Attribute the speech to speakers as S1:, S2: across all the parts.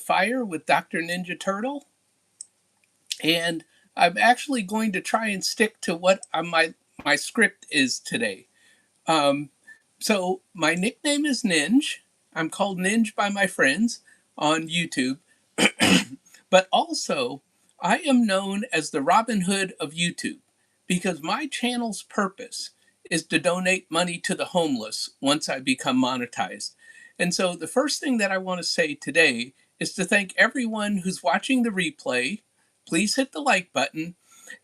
S1: Fire with Dr. Ninja Turtle, and I'm actually going to try and stick to what my script is today. Um, so my nickname is Ninj. I'm called Ninj by my friends on YouTube, but also I am known as the Robin Hood of YouTube because my channel's purpose is to donate money to the homeless once I become monetized. And so the first thing that I want to say today is to thank everyone who's watching the replay. Please hit the like button.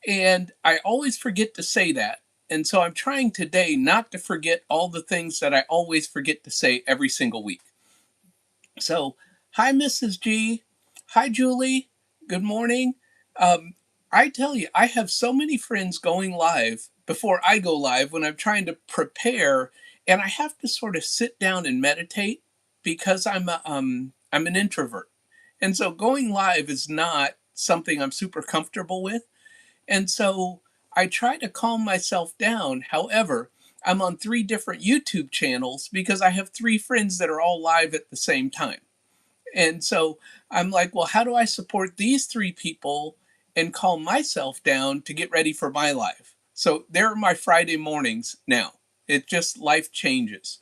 S1: And I always forget to say that. And so I'm trying today not to forget all the things that I always forget to say every single week. So, hi, Mrs. G. Hi, Julie. Good morning. Um, I tell you, I have so many friends going live before I go live when I'm trying to prepare, and I have to sort of sit down and meditate because I'm an introvert, and so going live is not something I'm super comfortable with. And so I try to calm myself down. However, I'm on three different YouTube channels because I have three friends that are all live at the same time. And so I'm like, well, how do I support these three people and calm myself down to get ready for my live? So there are my Friday mornings now. It just life changes.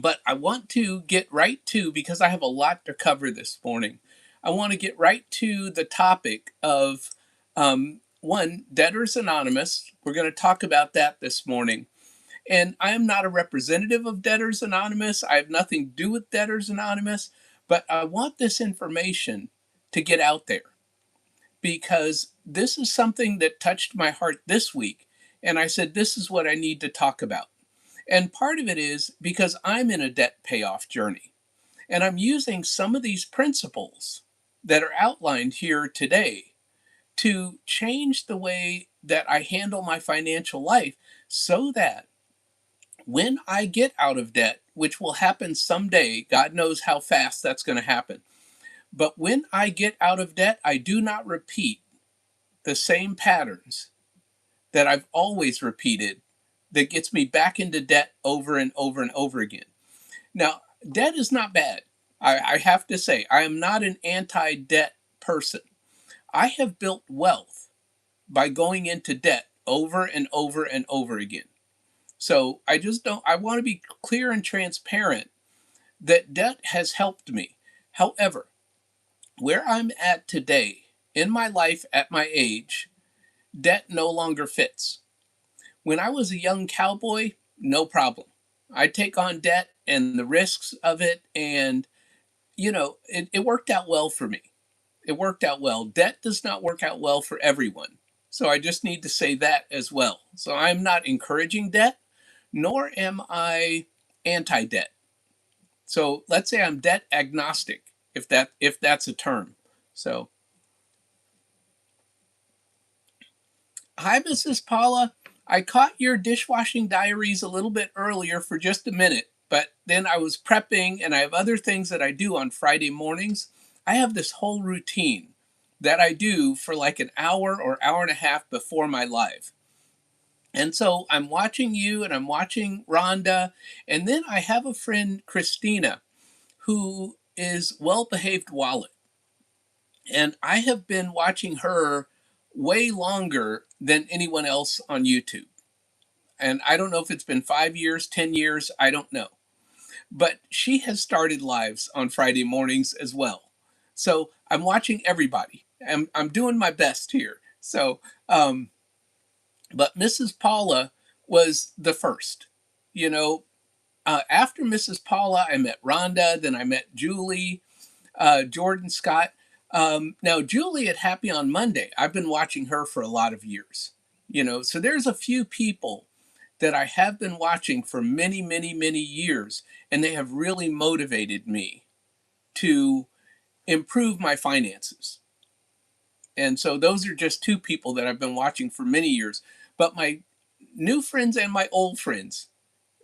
S1: But I want to get right to, because I have a lot to cover this morning, I want to get right to the topic of one, Debtors Anonymous. We're going to talk about that this morning. And I am not a representative of Debtors Anonymous. I have nothing to do with Debtors Anonymous, but I want this information to get out there because this is something that touched my heart this week. And I said, this is what I need to talk about. And part of it is because I'm in a debt payoff journey. And I'm using some of these principles that are outlined here today to change the way that I handle my financial life so that when I get out of debt, which will happen someday, God knows how fast that's going to happen. But when I get out of debt, I do not repeat the same patterns that I've always repeated that gets me back into debt over and over and over again. Now, debt is not bad. I have to say, I am not an anti debt person. I have built wealth by going into debt over and over and over again. So I just don't, I want to be clear and transparent that debt has helped me. However, where I'm at today in my life at my age, debt no longer fits. When I was a young cowboy, no problem. I take on debt and the risks of it, and it worked out well for me. It worked out well. Debt does not work out well for everyone. So I just need to say that as well. So I'm not encouraging debt, nor am I anti-debt. So let's say I'm debt agnostic, if that's a term. So hi, Mrs. Paula. I caught your dishwashing diaries a little bit earlier for just a minute, but then I was prepping and I have other things that I do on Friday mornings. I have this whole routine that I do for like an hour or hour and a half before my live. And so I'm watching you and I'm watching Rhonda. And then I have a friend, Christina, who is Well Behaved Wallet. And I have been watching her way longer than anyone else on YouTube. And I don't know if it's been 5 years, 10 years, I don't know. But she has started lives on Friday mornings as well. So I'm watching everybody. I'm doing my best here. So, but Mrs. Paula was the first. You know, after Mrs. Paula, I met Rhonda, then I met Julie, Jordan Scott. Now, Julie at Happy on Monday, I've been watching her for a lot of years. So there's a few people that I have been watching for many, many, many years, and they have really motivated me to improve my finances. And so those are just two people that I've been watching for many years. But my new friends and my old friends,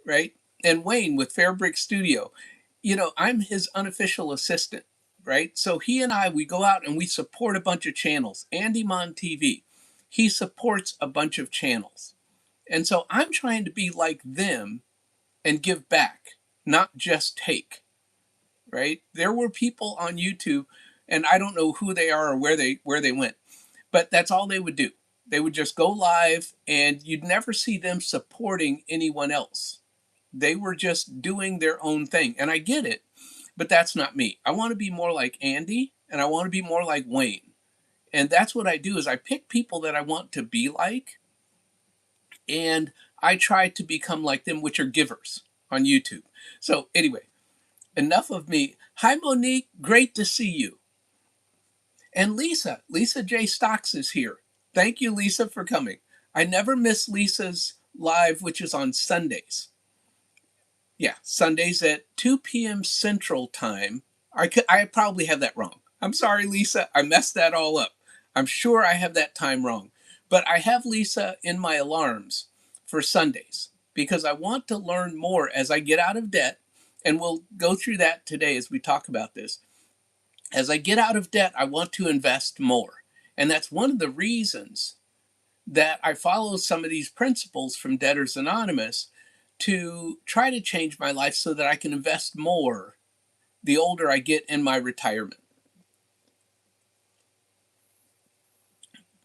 S1: right? And Wayne with Fairbrick Studio, I'm his unofficial assistant, right? So he and we go out and we support a bunch of channels. Andy Mon TV, he supports a bunch of channels. And so I'm trying to be like them and give back, not just take, right? There were people on YouTube, and I don't know who they are or where they went, but that's all they would do. They would just go live, and you'd never see them supporting anyone else. They were just doing their own thing, and I get it, but that's not me. I want to be more like Andy, and I want to be more like Wayne. And that's what I do is I pick people that I want to be like, and I try to become like them, which are givers on YouTube. So anyway, enough of me. Hi, Monique. Great to see you. And Lisa J. Stocks is here. Thank you, Lisa, for coming. I never miss Lisa's live, which is on Sundays. Yeah, Sundays at 2 p.m. Central Time. I probably have that wrong. I'm sorry, Lisa. I messed that all up. I'm sure I have that time wrong. But I have Lisa in my alarms for Sundays because I want to learn more as I get out of debt. And we'll go through that today as we talk about this. As I get out of debt, I want to invest more. And that's one of the reasons that I follow some of these principles from Debtors Anonymous to try to change my life so that I can invest more the older I get in my retirement.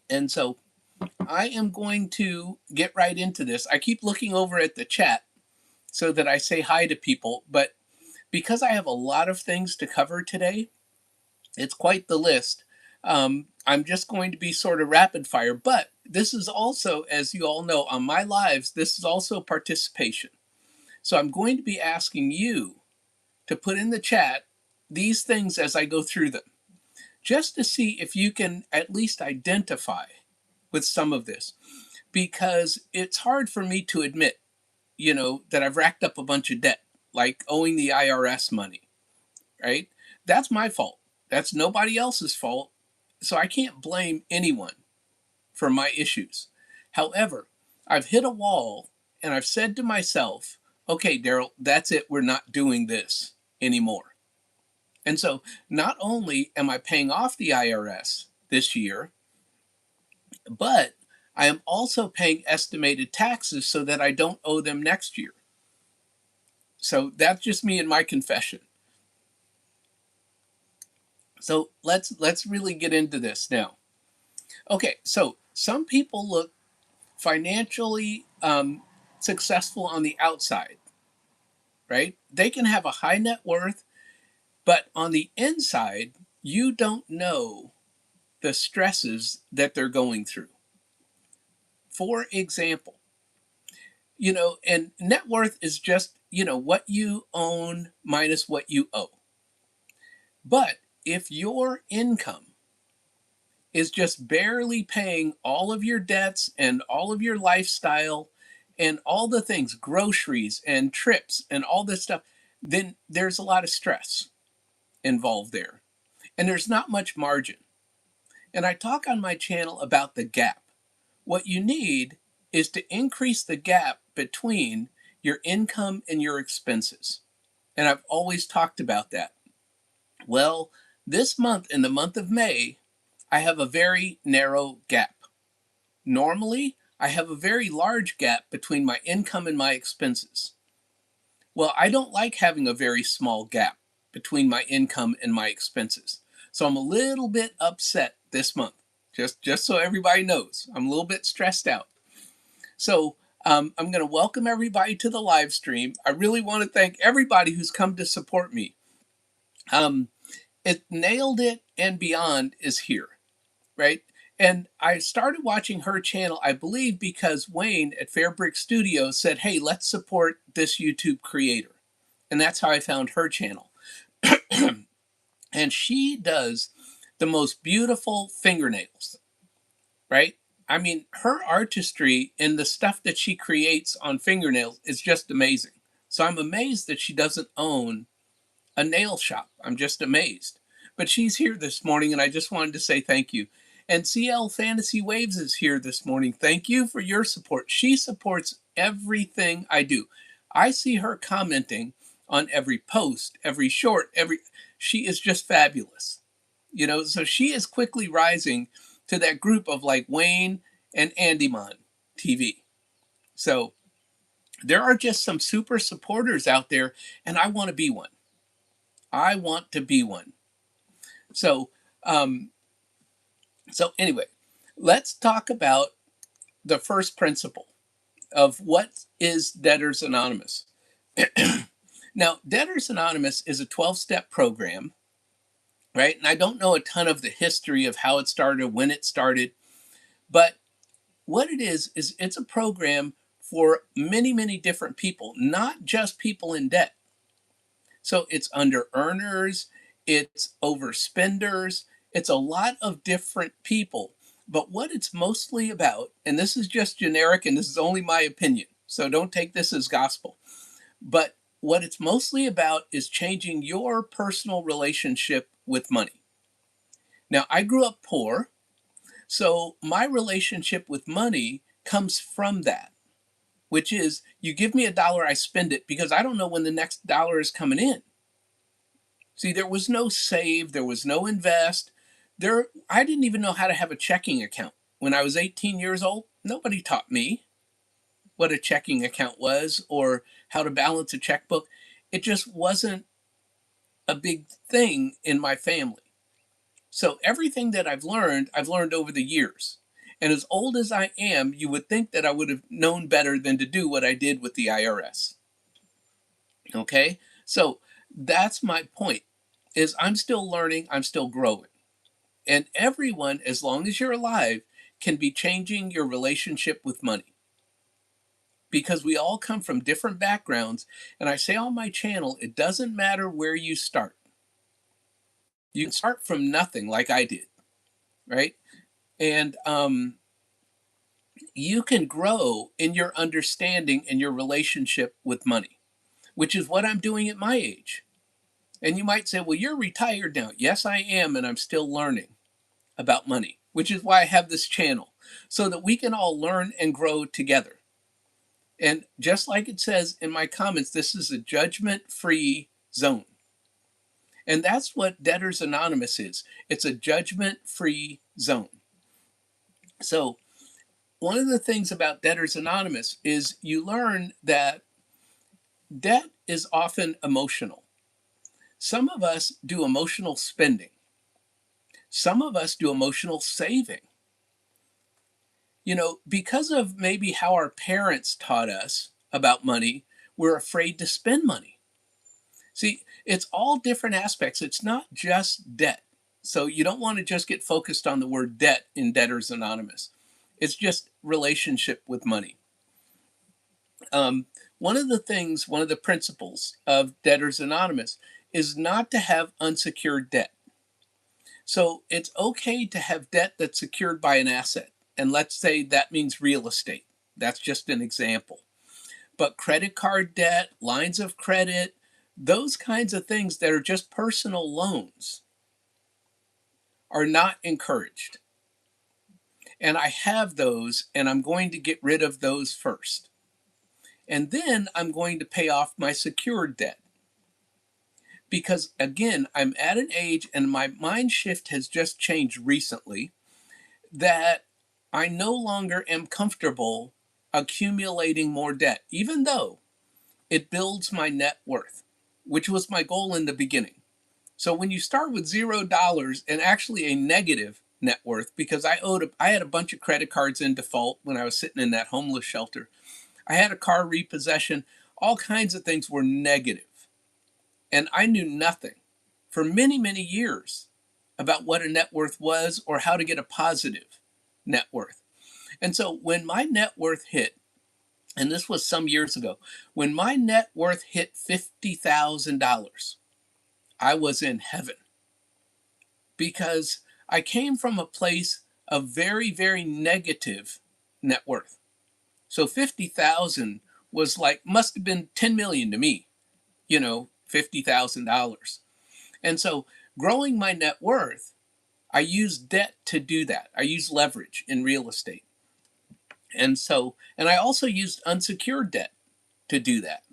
S1: And so I am going to get right into this. I keep looking over at the chat so that I say hi to people, but because I have a lot of things to cover today, it's quite the list. I'm just going to be sort of rapid fire, but this is also, as you all know, on my lives, this is also participation. So I'm going to be asking you to put in the chat these things as I go through them, just to see if you can at least identify with some of this, because it's hard for me to admit, that I've racked up a bunch of debt, like owing the IRS money, right? That's my fault. That's nobody else's fault. So I can't blame anyone for my issues. However, I've hit a wall and I've said to myself, okay, Daryl, that's it. We're not doing this anymore. And so not only am I paying off the IRS this year, but I am also paying estimated taxes so that I don't owe them next year. So that's just me and my confession. So let's really get into this now. Okay, so some people look financially successful on the outside, right? They can have a high net worth, but on the inside, you don't know the stresses that they're going through. For example, and net worth is just, what you own minus what you owe. But if your income is just barely paying all of your debts and all of your lifestyle and all the things, groceries and trips and all this stuff, then there's a lot of stress involved there. And there's not much margin. And I talk on my channel about the gap. What you need is to increase the gap between your income and your expenses. And I've always talked about that. Well, this month, in the month of May, I have a very narrow gap. Normally, I have a very large gap between my income and my expenses. Well, I don't like having a very small gap between my income and my expenses. So I'm a little bit upset this month. Just so everybody knows, I'm a little bit stressed out. So I'm going to welcome everybody to the live stream. I really want to thank everybody who's come to support me. It Nailed It and Beyond is here, right? And I started watching her channel, I believe, because Wayne at Fairbrick Studios said, hey, let's support this YouTube creator. And that's how I found her channel. And she does the most beautiful fingernails, right? I mean, her artistry and the stuff that she creates on fingernails is just amazing. So I'm amazed that she doesn't own a nail shop. I'm just amazed. But she's here this morning, and I just wanted to say thank you. And CL Fantasy Waves is here this morning. Thank you for your support. She supports everything I do. I see her commenting on every post, every short, she is just fabulous. So she is quickly rising to that group of like Wayne and Andymon TV. So there are just some super supporters out there, and I want to be one. I want to be one. So, um, so anyway, let's talk about the first principle of what is Debtors Anonymous. Now, Debtors Anonymous is a 12-step program, right? And I don't know a ton of the history of how it started, when it started, but what it is it's a program for many, many different people, not just people in debt. So it's under earners, it's overspenders, it's a lot of different people. But what it's mostly about, and this is just generic and this is only my opinion, so don't take this as gospel, but what it's mostly about is changing your personal relationship with money. Now, I grew up poor, so my relationship with money comes from that, which is you give me a dollar, I spend it because I don't know when the next dollar is coming in. See, there was no save, there was no invest. I didn't even know how to have a checking account. When I was 18 years old, nobody taught me what a checking account was or how to balance a checkbook. It just wasn't a big thing in my family. So everything that I've learned over the years. And as old as I am, you would think that I would have known better than to do what I did with the IRS. Okay? So that's my point is I'm still learning, I'm still growing. And everyone, as long as you're alive, can be changing your relationship with money. Because we all come from different backgrounds. And I say on my channel, it doesn't matter where you start. You can start from nothing like I did, right? And you can grow in your understanding and your relationship with money, which is what I'm doing at my age. And you might say, well, you're retired now. Yes, I am. And I'm still learning about money, which is why I have this channel so that we can all learn and grow together. And just like it says in my comments, this is a judgment-free zone. And that's what Debtors Anonymous is. It's a judgment-free zone. So one of the things about Debtors Anonymous is you learn that debt is often emotional. Some of us do emotional spending. Some of us do emotional saving. You know, because of maybe how our parents taught us about money, we're afraid to spend money. See, it's all different aspects. It's not just debt. So you don't want to just get focused on the word debt in Debtors Anonymous. It's just relationship with money. One of the principles of Debtors Anonymous is not to have unsecured debt. So it's okay to have debt that's secured by an asset. And let's say that means real estate. That's just an example. But credit card debt, lines of credit, those kinds of things that are just personal loans are not encouraged. And I have those, and I'm going to get rid of those first. And then I'm going to pay off my secured debt. Because again, I'm at an age, and my mind shift has just changed recently, that I no longer am comfortable accumulating more debt, even though it builds my net worth, which was my goal in the beginning. So when you start with $0 and actually a negative net worth, because I had a bunch of credit cards in default when I was sitting in that homeless shelter. I had a car repossession, all kinds of things were negative. And I knew nothing for many, many years about what a net worth was or how to get a positive net worth. And so when my net worth hit, and this was some years ago, when my net worth hit $50,000, I was in heaven because I came from a place of very, very negative net worth. So 50,000 was like, must have been 10 million to me, $50,000. And so growing my net worth, I used debt to do that. I used leverage in real estate. And I also used unsecured debt to do that.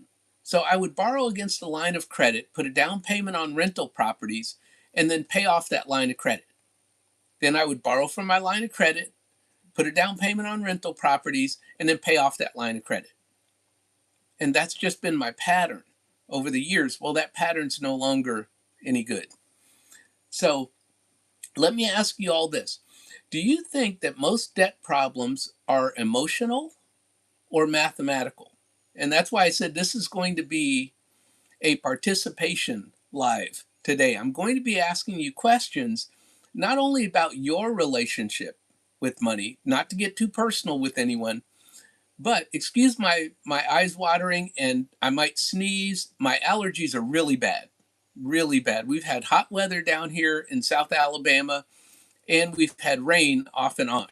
S1: So I would borrow against a line of credit, put a down payment on rental properties, and then pay off that line of credit. Then I would borrow from my line of credit, put a down payment on rental properties, and then pay off that line of credit. And that's just been my pattern over the years. Well, that pattern's no longer any good. So let me ask you all this. Do you think that most debt problems are emotional or mathematical? And that's why I said this is going to be a participation live today. I'm going to be asking you questions not only about your relationship with money, not to get too personal with anyone, but excuse my eyes watering and I might sneeze. My allergies are really bad. Really bad. We've had hot weather down here in South Alabama and we've had rain off and on.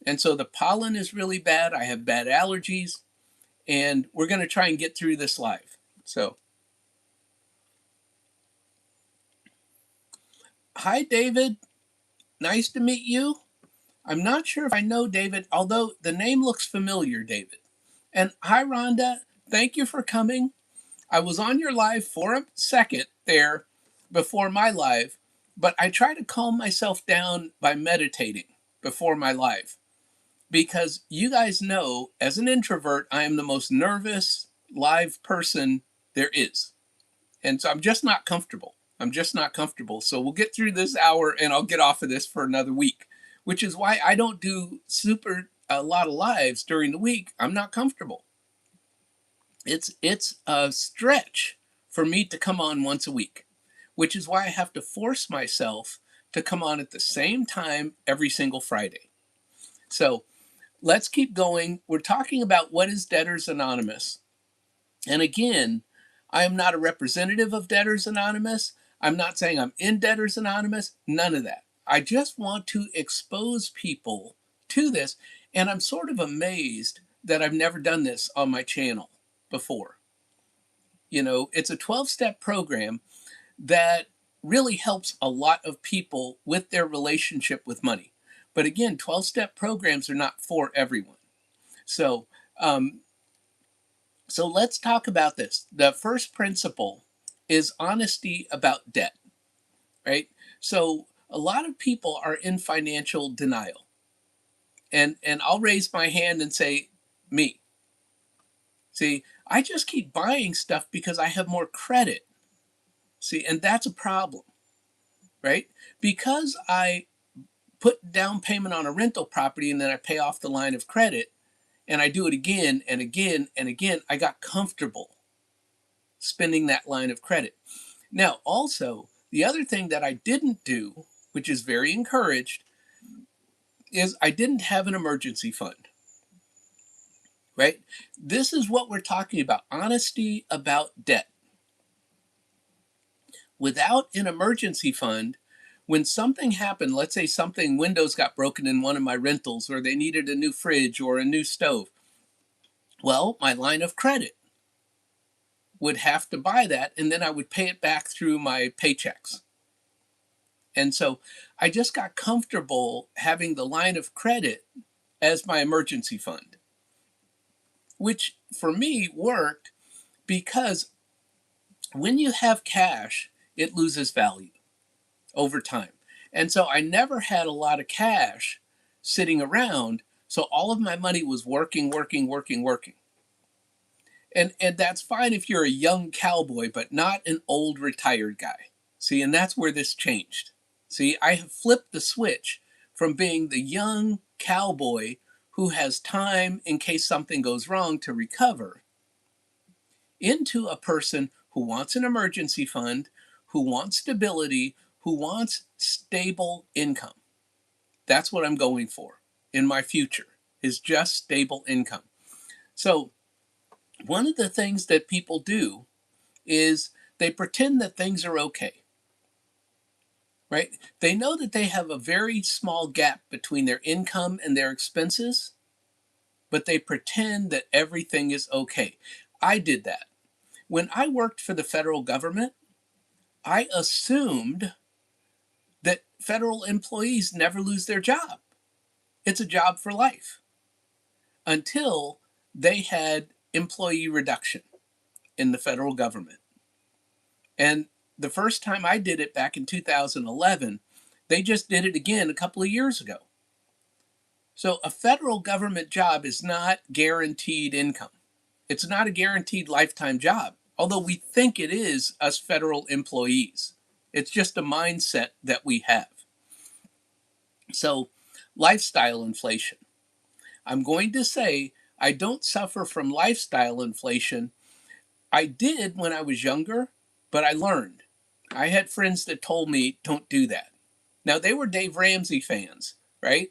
S1: And so the pollen is really bad. I have bad allergies and we're going to try and get through this live. So, hi David. Nice to meet you. I'm not sure if I know David, although the name looks familiar, David. And hi Rhonda. Thank you for coming. I was on your live for a second there before my live, but I try to calm myself down by meditating before my live because you guys know as an introvert, I am the most nervous live person there is. And so I'm just not comfortable. I'm just not comfortable. So we'll get through this hour and I'll get off of this for another week, which is why I don't do a lot of lives during the week. I'm not comfortable. It's a stretch for me to come on once a week, which is why I have to force myself to come on at the same time every single Friday. So let's keep going. We're talking about what is Debtors Anonymous. And again, I am not a representative of Debtors Anonymous. I'm not saying I'm in Debtors Anonymous, none of that. I just want to expose people to this. And I'm sort of amazed that I've never done this on my channel before. You know, it's a 12-step program that really helps a lot of people with their relationship with money. But again, 12-step programs are not for everyone. So, so let's talk about this. The first principle is honesty about debt, right? So a lot of people are in financial denial. And I'll raise my hand and say, me. See, I just keep buying stuff because I have more credit. See, and that's a problem, right? Because I put down payment on a rental property and then I pay off the line of credit and I do it again and again and again, I got comfortable spending that line of credit. Now, also, the other thing that I didn't do, which is very encouraged, is I didn't have an emergency fund. Right? This is what we're talking about, honesty about debt. Without an emergency fund, when something happened, let's say something, windows got broken in one of my rentals, or they needed a new fridge or a new stove, well, my line of credit would have to buy that, and then I would pay it back through my paychecks. And so I just got comfortable having the line of credit as my emergency fund, which for me worked because when you have cash, it loses value over time. And so I never had a lot of cash sitting around. So all of my money was working. And that's fine if you're a young cowboy, but not an old retired guy. See, and that's where this changed. See, I have flipped the switch from being the young cowboy who has time in case something goes wrong to recover into a person who wants an emergency fund, who wants stability, who wants stable income. That's what I'm going for in my future, is just stable income. So one of the things that people do is they pretend that things are okay, right? They know that they have a very small gap between their income and their expenses, but they pretend that everything is okay. I did that. When I worked for the federal government, I assumed that federal employees never lose their job. It's a job for life until they had employee reduction in the federal government. And the first time I did it back in 2011, they just did it again a couple of years ago. So a federal government job is not guaranteed income. It's not a guaranteed lifetime job, although we think it is, us federal employees. It's just a mindset that we have. So, lifestyle inflation. I'm going to say I don't suffer from lifestyle inflation. I did when I was younger, but I learned. I had friends that told me, don't do that. Now, they were Dave Ramsey fans, right?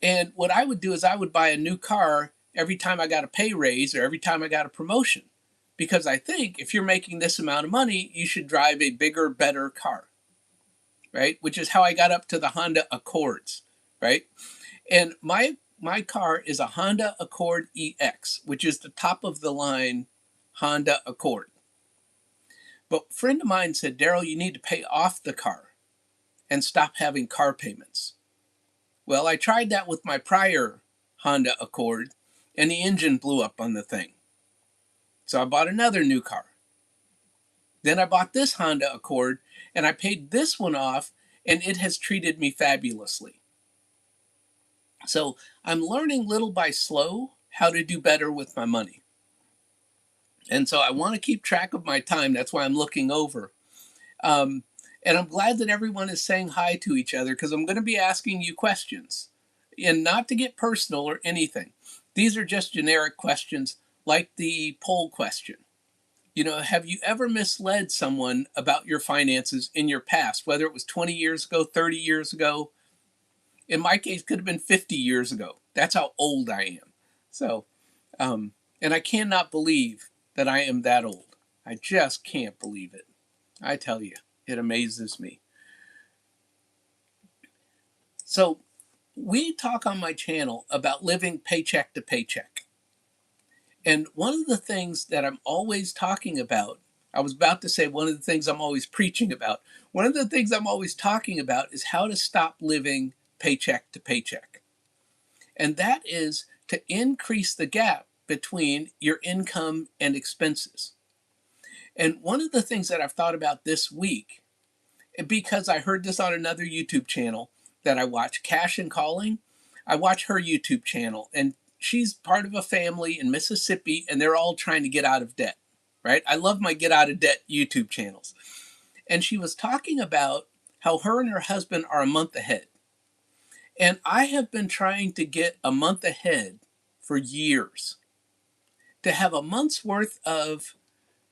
S1: And what I would do is I would buy a new car every time I got a pay raise or every time I got a promotion. Because I think if you're making this amount of money, you should drive a bigger, better car, right? Which is how I got up to the Honda Accords, right? And my car is a Honda Accord EX, which is the top of the line Honda Accord. But a friend of mine said, Daryl, you need to pay off the car and stop having car payments. Well, I tried that with my prior Honda Accord, and the engine blew up on the thing. So I bought another new car. Then I bought this Honda Accord, and I paid this one off, and it has treated me fabulously. So I'm learning little by slow how to do better with my money. And so I want to keep track of my time. That's why I'm looking over. And I'm glad that everyone is saying hi to each other, because I'm going to be asking you questions, and not to get personal or anything. These are just generic questions like the poll question. You know, have you ever misled someone about your finances in your past, whether it was 20 years ago, 30 years ago? In my case, it could have been 50 years ago. That's how old I am. So, and I cannot believe that I am that old. I just can't believe it. I tell you, it amazes me. So, we talk on my channel about living paycheck to paycheck. And one of the things that I'm always talking about, I was about to say one of the things I'm always preaching about. One of the things I'm always talking about is how to stop living paycheck to paycheck. And that is to increase the gap between your income and expenses. And one of the things that I've thought about this week, because I heard this on another YouTube channel that I watch, Cash and Calling, I watch her YouTube channel, and she's part of a family in Mississippi, and they're all trying to get out of debt, right? I love my get out of debt YouTube channels. And she was talking about how her and her husband are a month ahead. And I have been trying to get a month ahead for years, to have a month's worth of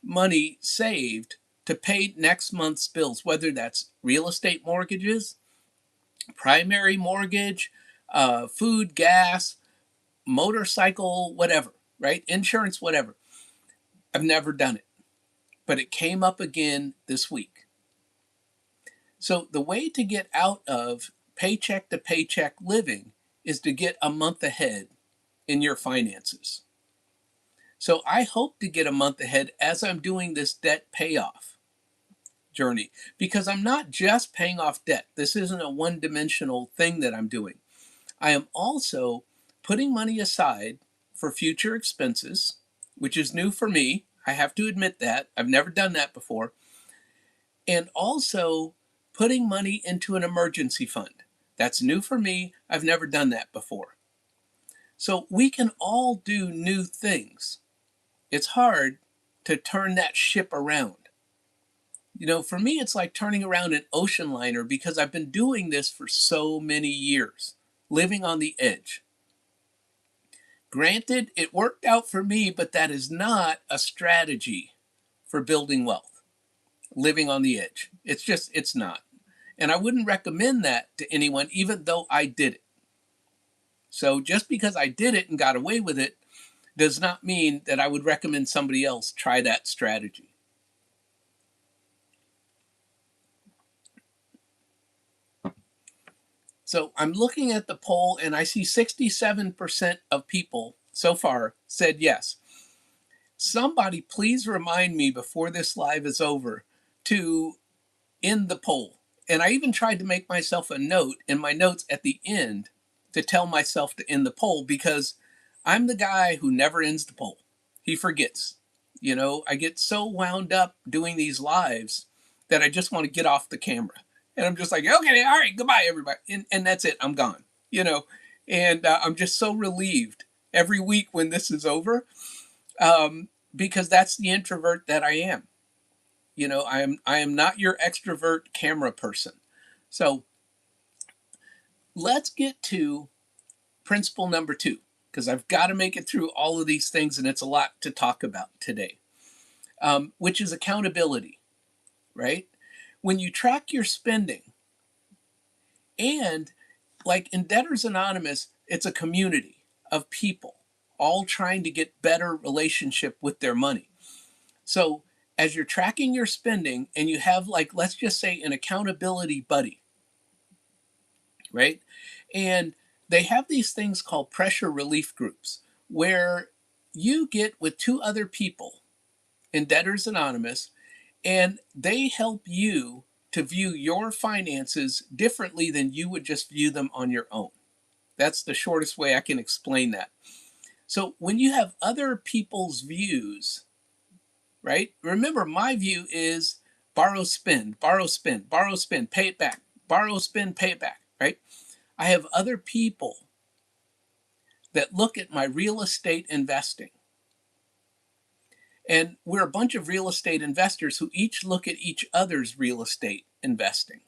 S1: money saved to pay next month's bills, whether that's real estate mortgages, primary mortgage, food, gas, motorcycle, whatever, right? Insurance, whatever. I've never done it, but it came up again this week. So the way to get out of paycheck to paycheck living is to get a month ahead in your finances. So I hope to get a month ahead as I'm doing this debt payoff journey, because I'm not just paying off debt. This isn't a one-dimensional thing that I'm doing. I am also putting money aside for future expenses, which is new for me. I have to admit that. I've never done that before. And also putting money into an emergency fund. That's new for me. I've never done that before. So we can all do new things. It's hard to turn that ship around. You know, for me, it's like turning around an ocean liner, because I've been doing this for so many years, living on the edge. Granted, it worked out for me, but that is not a strategy for building wealth, living on the edge. It's not. And I wouldn't recommend that to anyone, even though I did it. So just because I did it and got away with it does not mean that I would recommend somebody else try that strategy. So I'm looking at the poll, and I see 67% of people so far said yes. Somebody please remind me before this live is over to end the poll. And I even tried to make myself a note in my notes at the end to tell myself to end the poll, because I'm the guy who never ends the poll. He forgets. You know, I get so wound up doing these lives that I just want to get off the camera. And I'm just like, okay, all right, goodbye, everybody. And that's it. I'm gone, you know. And I'm just so relieved every week when this is over, because that's the introvert that I am. I am not your extrovert camera person. So let's get to principle number 2, because I've got to make it through all of these things, and it's a lot to talk about today, which is accountability, right? When you track your spending, and like in Debtors Anonymous, it's a community of people all trying to get better relationship with their money. So as you're tracking your spending and you have, like, let's just say an accountability buddy, right? And they have these things called pressure relief groups where you get with 2 other people in Debtors Anonymous, and they help you to view your finances differently than you would just view them on your own. That's the shortest way I can explain that. So when you have other people's views, right? Remember, my view is borrow, spend, borrow, spend, borrow, spend, pay it back, borrow, spend, pay it back, right? I have other people that look at my real estate investing. And we're a bunch of real estate investors who each look at each other's real estate investing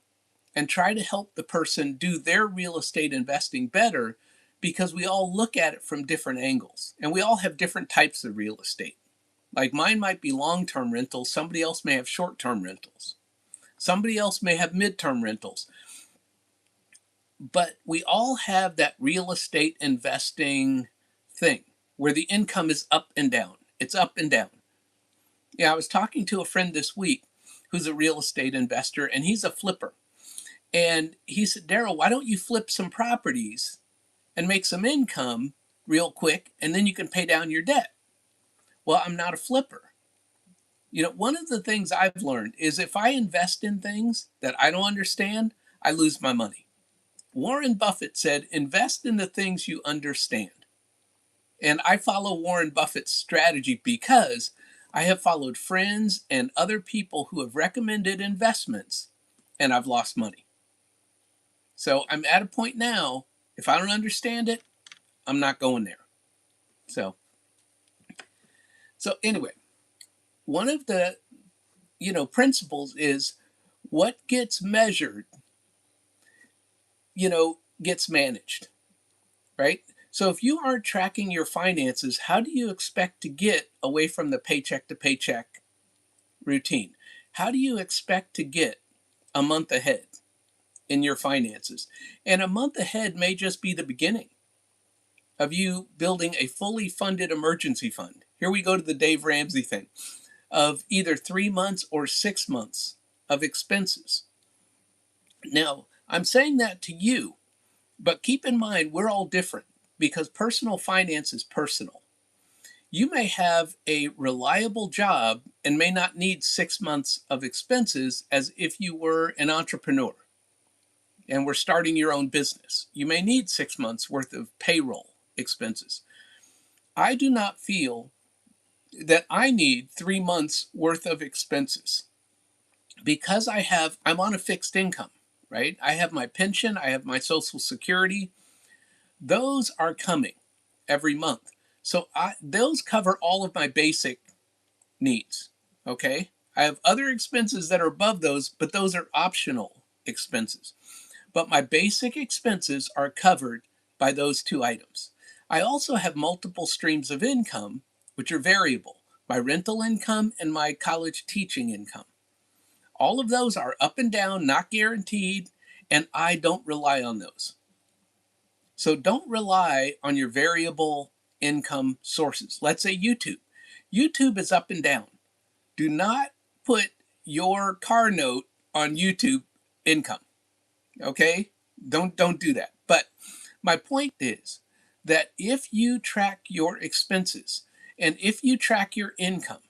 S1: and try to help the person do their real estate investing better, because we all look at it from different angles and we all have different types of real estate. Like mine might be long-term rentals, somebody else may have short-term rentals, somebody else may have mid-term rentals. But we all have that real estate investing thing where the income is up and down. It's up and down. Yeah, I was talking to a friend this week who's a real estate investor, and he's a flipper. And he said, Daryl, why don't you flip some properties and make some income real quick, and then you can pay down your debt? Well, I'm not a flipper. One of the things I've learned is if I invest in things that I don't understand, I lose my money. Warren Buffett said, invest in the things you understand. And I follow Warren Buffett's strategy because I have followed friends and other people who have recommended investments, and I've lost money. So I'm at a point now, if I don't understand it, I'm not going there. So anyway, one of the principles is what gets measured, gets managed, right? So if you aren't tracking your finances, how do you expect to get away from the paycheck to paycheck routine? How do you expect to get a month ahead in your finances? And a month ahead may just be the beginning of you building a fully funded emergency fund. Here we go to the Dave Ramsey thing of either 3 months or 6 months of expenses. Now, I'm saying that to you, but keep in mind we're all different because personal finance is personal. You may have a reliable job and may not need 6 months of expenses as if you were an entrepreneur and were starting your own business. You may need 6 months worth of payroll expenses. I do not feel that I need 3 months worth of expenses because I'm on a fixed income, right? I have my pension, I have my Social Security. Those are coming every month. So those cover all of my basic needs, okay? I have other expenses that are above those, but those are optional expenses. But my basic expenses are covered by those 2 items. I also have multiple streams of income, which are variable, my rental income and my college teaching income. All of those are up and down, not guaranteed, and I don't rely on those. So don't rely on your variable income sources. Let's say YouTube. YouTube is up and down. Do not put your car note on YouTube income. Okay? Don't do that. But my point is that if you track your expenses and if you track your income,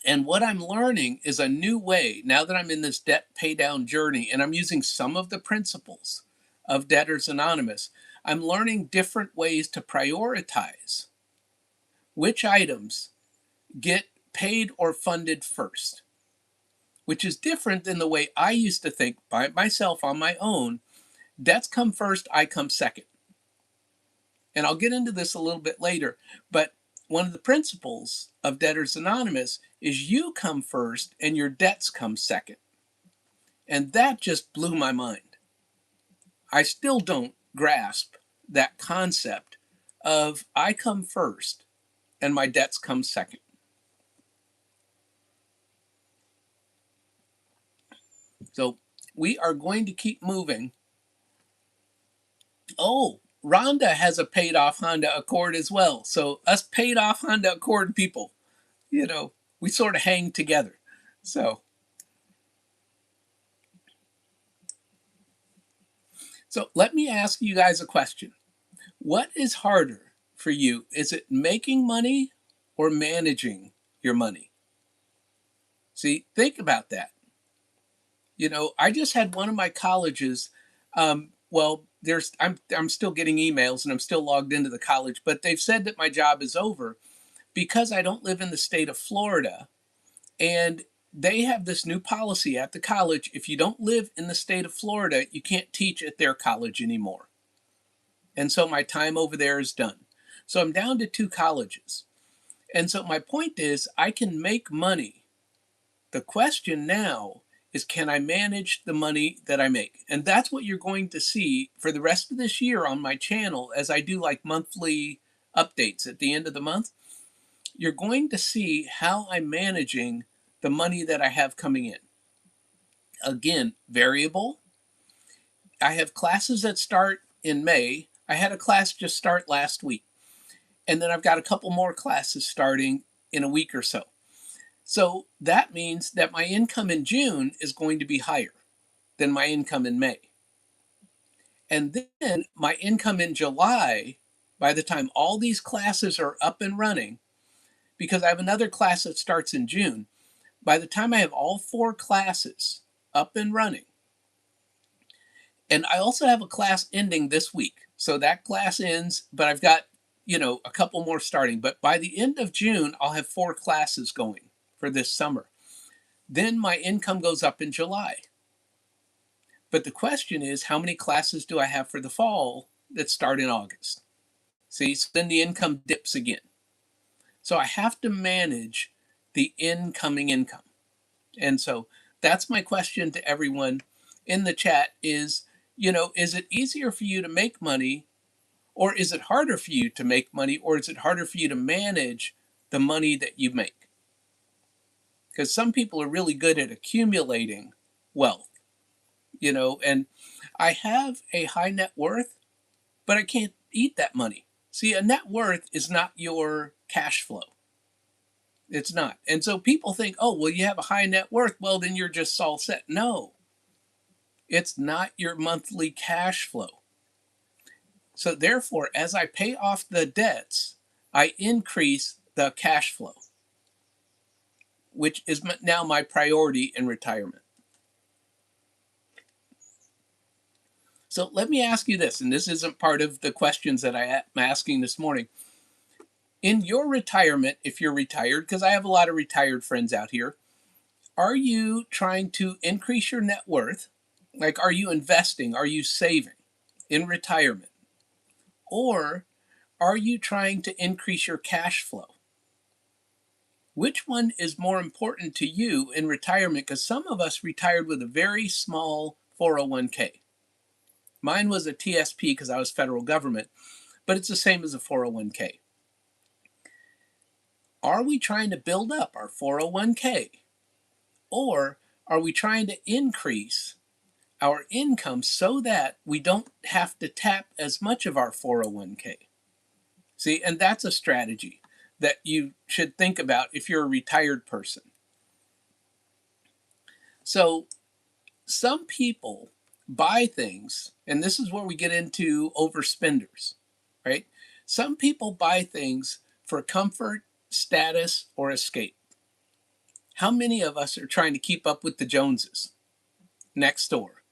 S1: and what I'm learning is a new way now that I'm in this debt pay down journey and I'm using some of the principles of Debtors Anonymous, I'm learning different ways to prioritize which items get paid or funded first, which is different than the way I used to think by myself on my own. Debts come first, I come second. And I'll get into this a little bit later, but one of the principles of Debtors Anonymous is you come first and your debts come second. And that just blew my mind. I still don't grasp that concept of I come first and my debts come second. So we are going to keep moving. Oh, Rhonda has a paid off Honda Accord as well. So us paid off Honda Accord people, you know, we sort of hang together. So let me ask you guys a question. What is harder for you? Is it making money or managing your money? See, think about that. I just had one of my colleges. Well, I'm still getting emails and I'm still logged into the college, but they've said that my job is over because I don't live in the state of Florida. And they have this new policy at the college. If you don't live in the state of Florida, you can't teach at their college anymore. And so my time over there is done. So I'm down to 2 colleges. And so my point is, I can make money. The question now is, can I manage the money that I make? And that's what you're going to see for the rest of this year on my channel as I do like monthly updates at the end of the month. You're going to see how I'm managing the money that I have coming in. Again, variable. I have classes that start in May. I had a class just start last week. And then I've got a couple more classes starting in a week or so. So that means that my income in June is going to be higher than my income in May. And then my income in July, by the time all these classes are up and running, because I have another class that starts in June, by the time I have all 4 classes up and running, and I also have a class ending this week. So that class ends, but I've got, a couple more starting. But by the end of June, I'll have 4 classes going for this summer. Then my income goes up in July. But the question is, how many classes do I have for the fall that start in August? See, so then the income dips again. So I have to manage the incoming income. And so that's my question to everyone in the chat is, is it easier for you to make money, or is it harder for you to make money, or is it harder for you to manage the money that you make? Because some people are really good at accumulating wealth, and I have a high net worth, but I can't eat that money. See, a net worth is not your cash flow. It's not. And so people think, oh, well, you have a high net worth. Well, then you're just all set. No, it's not your monthly cash flow. So therefore, as I pay off the debts, I increase the cash flow, which is now my priority in retirement. So let me ask you this, and this isn't part of the questions that I'm asking this morning. In your retirement, if you're retired, because I have a lot of retired friends out here, are you trying to increase your net worth? Like, are you investing? Are you saving in retirement? Or are you trying to increase your cash flow? Which one is more important to you in retirement? Because some of us retired with a very small 401k. Mine was a TSP because I was federal government, but it's the same as a 401k. Are we trying to build up our 401k? Or are we trying to increase our income so that we don't have to tap as much of our 401k? See, and that's a strategy that you should think about if you're a retired person. So some people buy things, and this is where we get into overspenders, right? Some people buy things for comfort, status, or escape. How many of us are trying to keep up with the Joneses next door?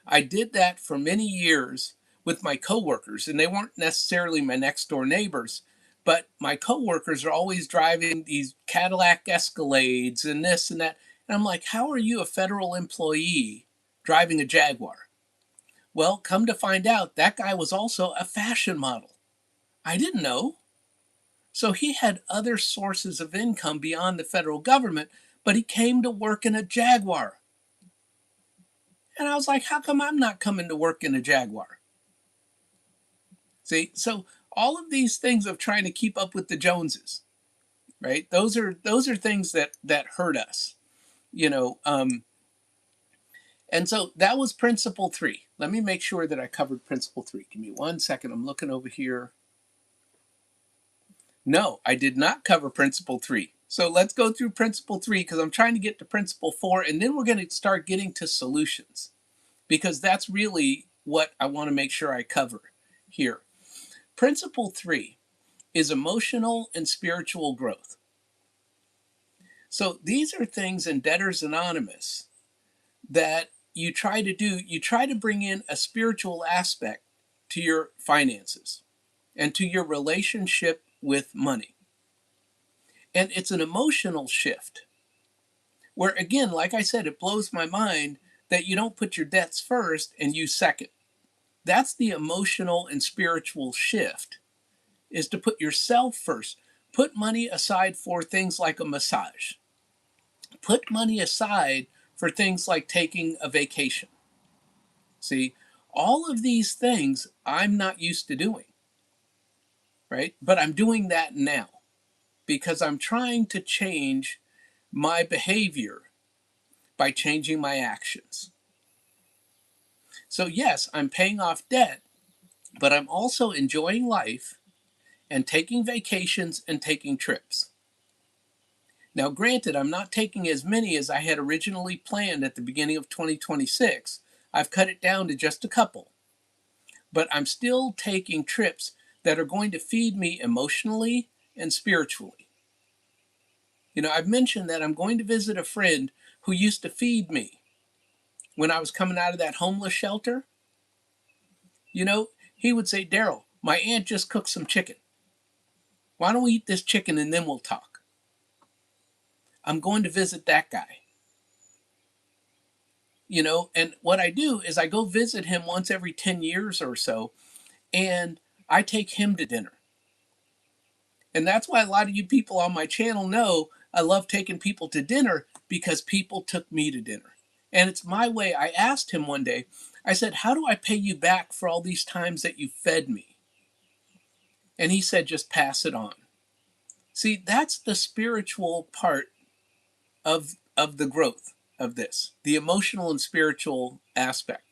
S1: I did that for many years with my coworkers, and they weren't necessarily my next door neighbors, but my coworkers are always driving these Cadillac Escalades and this and that. And I'm like, how are you a federal employee driving a Jaguar? Well, come to find out, that guy was also a fashion model. I didn't know. So he had other sources of income beyond the federal government, but he came to work in a Jaguar. And I was like, how come I'm not coming to work in a Jaguar? See, so all of these things of trying to keep up with the Joneses, right? Those are things that hurt us, you know. And so that was principle three. Let me make sure that I covered principle three. Give me 1 second. I'm looking over here. No, I did not cover principle three. So let's go through principle three because I'm trying to get to principle four, and then we're going to start getting to solutions because that's really what I want to make sure I cover here. Principle three is emotional and spiritual growth. So these are things in Debtors Anonymous that you try to do. You try to bring in a spiritual aspect to your finances and to your relationship with money. And it's an emotional shift where, again, like I said, it blows my mind that you don't put your debts first and you second. That's the emotional and spiritual shift, is to put yourself first. Put money aside for things like a massage. Put money aside for things like taking a vacation. See, all of these things I'm not used to doing, right? But I'm doing that now because I'm trying to change my behavior by changing my actions. So, yes, I'm paying off debt, but I'm also enjoying life and taking vacations and taking trips. Now, granted, I'm not taking as many as I had originally planned at the beginning of 2026. I've cut it down to just a couple, but I'm still taking trips that are going to feed me emotionally and spiritually. You know, I've mentioned that I'm going to visit a friend who used to feed me when I was coming out of that homeless shelter. You know, he would say, Daryl, my aunt just cooked some chicken. Why don't we eat this chicken and then we'll talk? I'm going to visit that guy. You know, and what I do is I go visit him once every 10 years or so, and I take him to dinner. And that's why a lot of you people on my channel know I love taking people to dinner, because people took me to dinner. And it's my way. I asked him one day, I said, how do I pay you back for all these times that you fed me? And he said, just pass it on. See, that's the spiritual part of the growth of this, the emotional and spiritual aspect.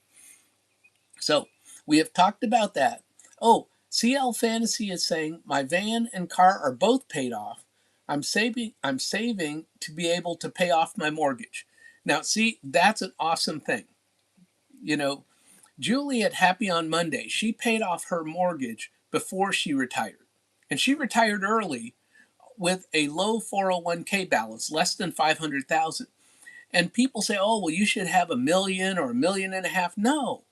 S1: So we have talked about that. Oh, CL Fantasy is saying my van and car are both paid off. I'm saving to be able to pay off my mortgage. Now, see, that's an awesome thing. You know, Julie at Happy on Monday, she paid off her mortgage before she retired. And she retired early with a low 401k balance, less than 500,000. And people say, "Oh, well, you should have 1 million or 1.5 million." No,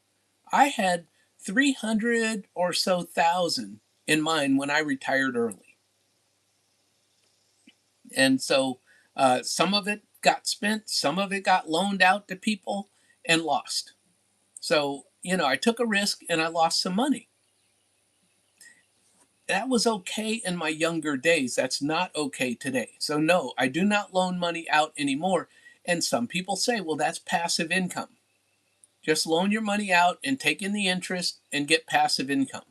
S1: I had 300 or so thousand in mind when I retired early. And so some of it got spent, some of it got loaned out to people and lost. So, you know, I took a risk and I lost some money. That was okay in my younger days. That's not okay today. So, no, I do not loan money out anymore. And some people say, well, that's passive income. Just loan your money out and take in the interest and get passive income.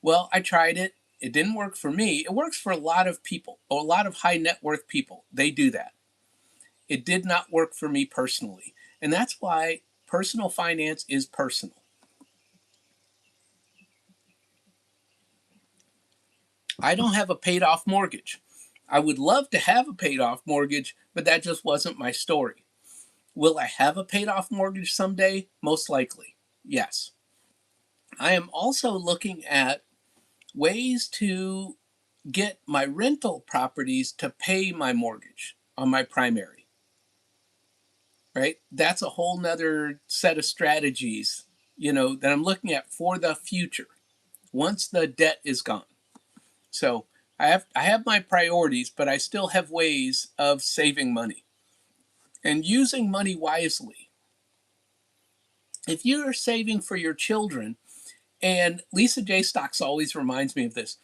S1: Well, I tried it. It didn't work for me. It works for a lot of people, a lot of high net worth people. They do that. It did not work for me personally. And that's why personal finance is personal. I don't have a paid off mortgage. I would love to have a paid off mortgage, but that just wasn't my story. Will I have a paid off mortgage someday? Most likely, yes. I am also looking at ways to get my rental properties to pay my mortgage on my primary, right? That's a whole nother set of strategies, you know, that I'm looking at for the future once the debt is gone. So I have my priorities, but I still have ways of saving money and using money wisely. If you're saving for your children, and Lisa J. Stocks always reminds me of this,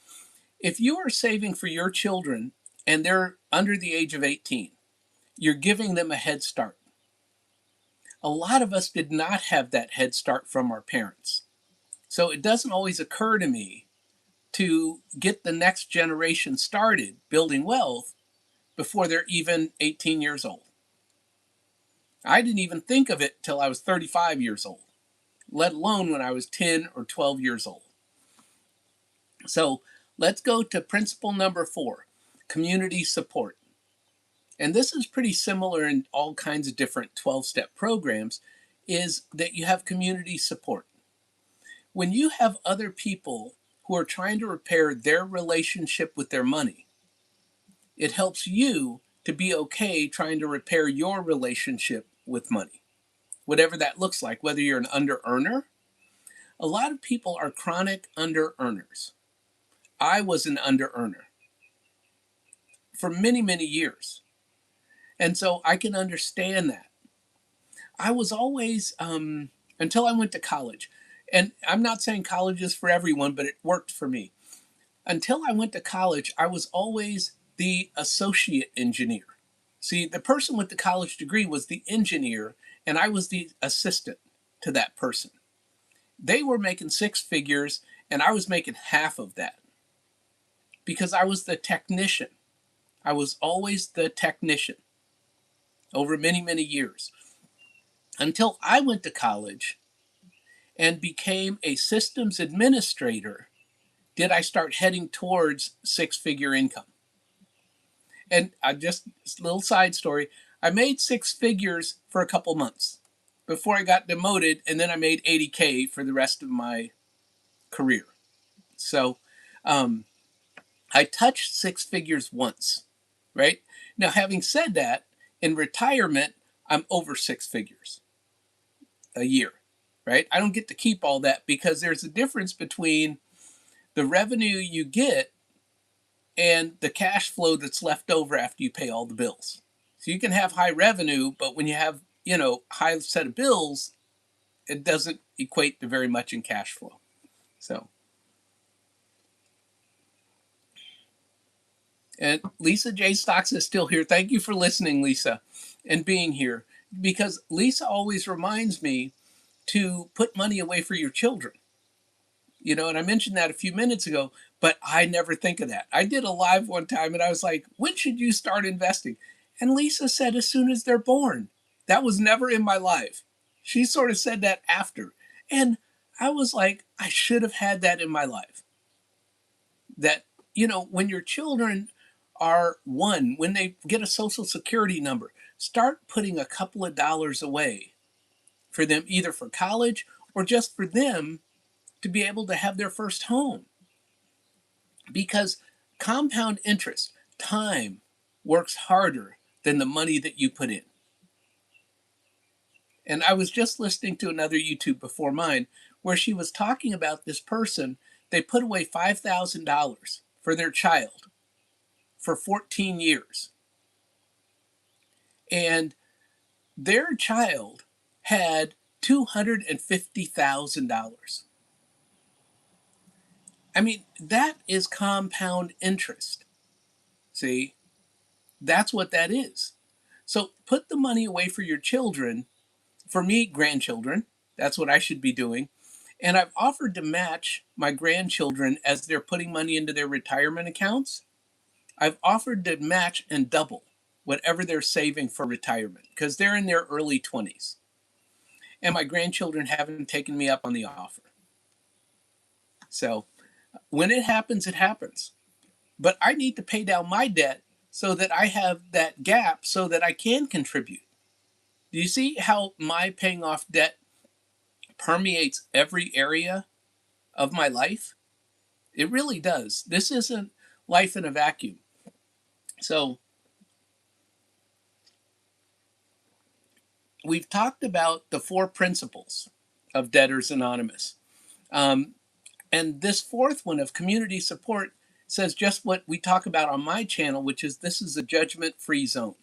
S1: If you are saving for your children and they're under the age of 18, you're giving them a head start. A lot of us did not have that head start from our parents. So it doesn't always occur to me to get the next generation started building wealth before they're even 18 years old. I didn't even think of it till I was 35 years old, let alone when I was 10 or 12 years old. So let's go to principle number 4, community support. And this is pretty similar in all kinds of different 12-step programs, is that you have community support. When you have other people who are trying to repair their relationship with their money, it helps you to be okay trying to repair your relationship with money, whatever that looks like, whether you're an under earner. A lot of people are chronic under earners. I was an under earner for many, many years. And so I can understand that. I was always, until I went to college, and I'm not saying college is for everyone, but it worked for me. Until I went to college, I was always the associate engineer. See, the person with the college degree was the engineer, and I was the assistant to that person. They were making 6 figures, and I was making half of that because I was the technician. I was always the technician over many, many years. Until I went to college and became a systems administrator, did I start heading towards 6-figure income. And I just, a little side story, I made 6 figures for a couple months before I got demoted, and then I made 80K for the rest of my career. So I touched 6 figures once, right? Now, having said that, in retirement, I'm over 6 figures a year, right? I don't get to keep all that because there's a difference between the revenue you get and the cash flow that's left over after you pay all the bills. So you can have high revenue, but when you have, high set of bills, it doesn't equate to very much in cash flow. So, and Lisa J. Stocks is still here. Thank you for listening, Lisa, and being here, because Lisa always reminds me to put money away for your children. And I mentioned that a few minutes ago, but I never think of that. I did a live one time and I was like, when should you start investing? And Lisa said, as soon as they're born. That was never in my life. She sort of said that after. And I was like, I should have had that in my life. That, when your children are one, when they get a social security number, start putting a couple of dollars away for them, either for college or just for them to be able to have their first home. Because compound interest, time, works harder than the money that you put in. And I was just listening to another YouTube before mine where she was talking about this person. They put away $5,000 for their child for 14 years. And their child had $250,000. I mean, that is compound interest. See, that's what that is. So put the money away for your children. For me, grandchildren, that's what I should be doing. And I've offered to match my grandchildren as they're putting money into their retirement accounts. I've offered to match and double whatever they're saving for retirement because they're in their early 20s. And my grandchildren haven't taken me up on the offer. So when it happens, it happens. But I need to pay down my debt so that I have that gap so that I can contribute. Do you see how my paying off debt permeates every area of my life? It really does. This isn't life in a vacuum. So we've talked about the 4 principles of Debtors Anonymous. And this 4th one of community support says just what we talk about on my channel, which is this is a judgment-free zone.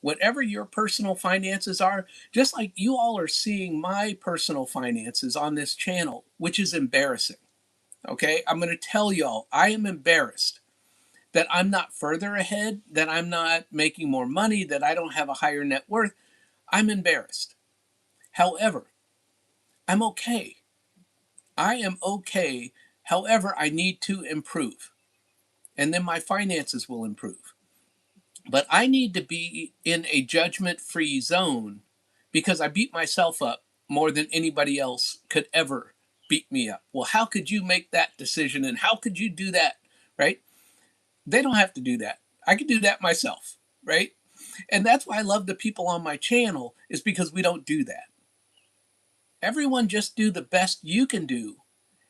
S1: Whatever your personal finances are, just like you all are seeing my personal finances on this channel, which is embarrassing. Okay, I'm going to tell y'all, I am embarrassed that I'm not further ahead, that I'm not making more money, that I don't have a higher net worth. I'm embarrassed. However, I'm okay. I am okay. However, I need to improve, and then my finances will improve. But I need to be in a judgment free zone because I beat myself up more than anybody else could ever beat me up. Well, how could you make that decision and how could you do that? Right? They don't have to do that. I could do that myself. Right? And that's why I love the people on my channel, is because we don't do that. Everyone just do the best you can do